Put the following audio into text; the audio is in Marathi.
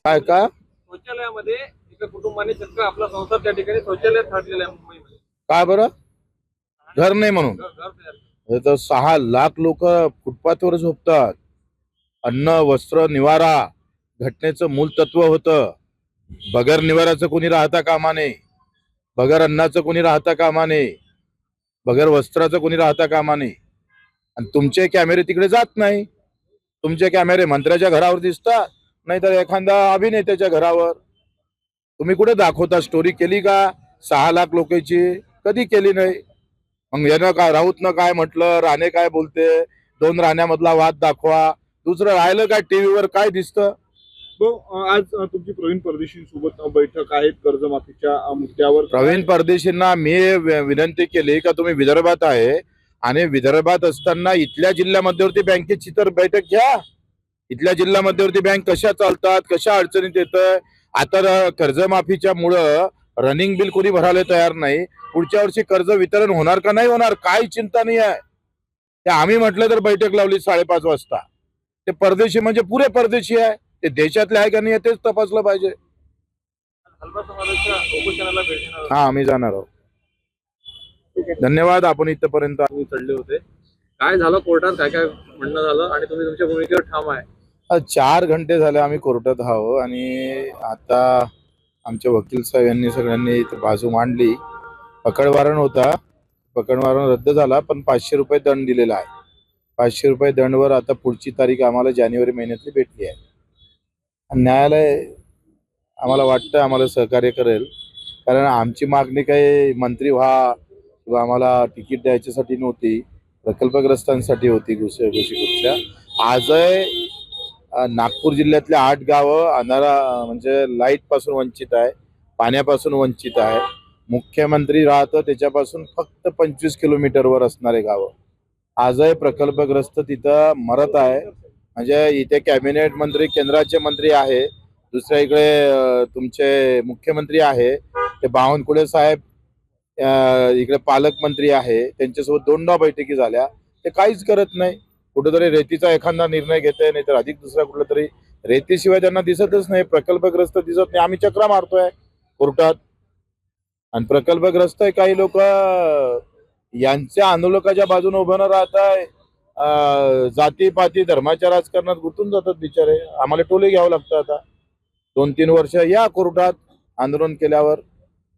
काय का शौचालयामध्ये एका कुटुंबाने चक्क आपला संसार त्या ठिकाणी शौचालयात थाटलेला आहे मुंबईमध्ये. काय बरं घर नाही म्हणून? घर घर तयार केलं. हे तर 6 लाख लोक फुटपाथवर झोपतात. अन्न वस्त्र निवारा घटनेचं मूल तत्व होतं. बगर निवाराचं कोणी राहता कामा नये, बगर अन्नाचं कोणी राहता कामा नये, बगर वस्त्राचं कोणी राहता कामा नये. आणि तुमचे कॅमेरे तिकडे जात नाही. तुमचे कॅमेरे मंत्र्याच्या घरावर दिसतात, नाहीतर एखाद्या अभिनेत्याच्या घरावर. तुम्ही कुठे दाखवता? स्टोरी केली का 6 लाख लोकांची? कधी केली नाही. मग यानं काय राऊतनं काय म्हटलं, राणे काय बोलते, 2 राण्यामधला वाद दाखवा. दुसरं राहिलं काय टीव्हीवर काय दिसतं? आज तुमची प्रवीण परदेशींसोबत बैठक आहे कर्जमाफीच्या मुद्द्यावर. प्रवीण परदेशींना मी विनंती केली का तुम्ही विदर्भात आहे आणि विदर्भात असताना इथल्या जिल्हा मध्यवर्ती बँकेची तर बैठक घ्या. इथल्या जिल्हा मध्यवर्ती बँक कशा चालतात, कशा अडचणीत येतं. आता कर्जमाफीच्या मुळे रनिंग बिल कोणी भरायला तयार नाही. पुढच्या वर्षी कर्ज वितरण होणार का नाही होणार काही चिंता नाही आहे. ते आम्ही म्हटलं तर बैठक लावली 5:30 वाजता. ते परदेशी म्हणजे पुरे परदेशी आहे, ते देशातले आहे का नाही तेच तपासलं पाहिजे. हलबा समाजाच्या उपोषणाला भेट देणार आहोत. हा आम्ही जाणार आहोत. धन्यवाद. आपण इथपर्यंत तुम्ही चढले होते, काय झालं कोर्टात, काय काय म्हणणं झालं आणि तुम्ही तुमच्या भूमिकेवर ठाम आहे? 4 घंटे झाले आम्ही कोर्टात आहोत आणि आता आमच्या वकील साहेब यांनी सगळ्यांनी इथे बाजू मांडली. पकड वॉरंट होता, पकड वॉरंट रद्द झाला, पण 500 रुपये दंड दिलेला आहे. 500 रुपये दंडवर आता पुढची तारीख आम्हाला जानेवारी महिन्यातली भेटली आहे. आणि न्यायालय आम्हाला वाटतं आम्हाला सहकार्य करेल, कारण आमची मागणी काही मंत्री व्हा किंवा आम्हाला तिकीट द्यायच्यासाठी नव्हती, प्रकल्पग्रस्तांसाठी होती. गोष्टीपेक्षा आजही नागपूर जिल्ह्यातले 8 गावं अंधारा म्हणजे लाईट पासून वंचित आहे, पाण्यापासून वंचित आहे. मुख्यमंत्री राहतं त्याच्यापासून फक्त 25 किलोमीटरवर असणारे गावं आजही प्रकल्पग्रस्त तिथं मरत आहे. म्हणजे इथे कॅबिनेट मंत्री, केंद्राचे मंत्री आहे, दुसऱ्या इकडे तुमचे मुख्यमंत्री आहे, ते बावनकुळे साहेब इकडे पालकमंत्री आहे, त्यांच्यासोबत 2दा बैठकी झाल्या. ते काहीच करत नाही. कुठेतरी रेतीचा एखादा निर्णय घेते, नाही तर अधिक दुसरा कुठला तरी. रेतीशिवाय त्यांना दिसतच नाही, प्रकल्पग्रस्त दिसत नाही. आम्ही चक्रा मारतोय कोर्टात आणि प्रकल्पग्रस्त काही लोक यांच्या आंदोलकाच्या बाजूने उभं न राहताय जातीपाती धर्माच्या राजकारणात गुंतून जातात बिचारे. आम्हाला टोले घ्यावं लागतं. आता 2-3 वर्ष या कोर्टात आंदोलन केल्यावर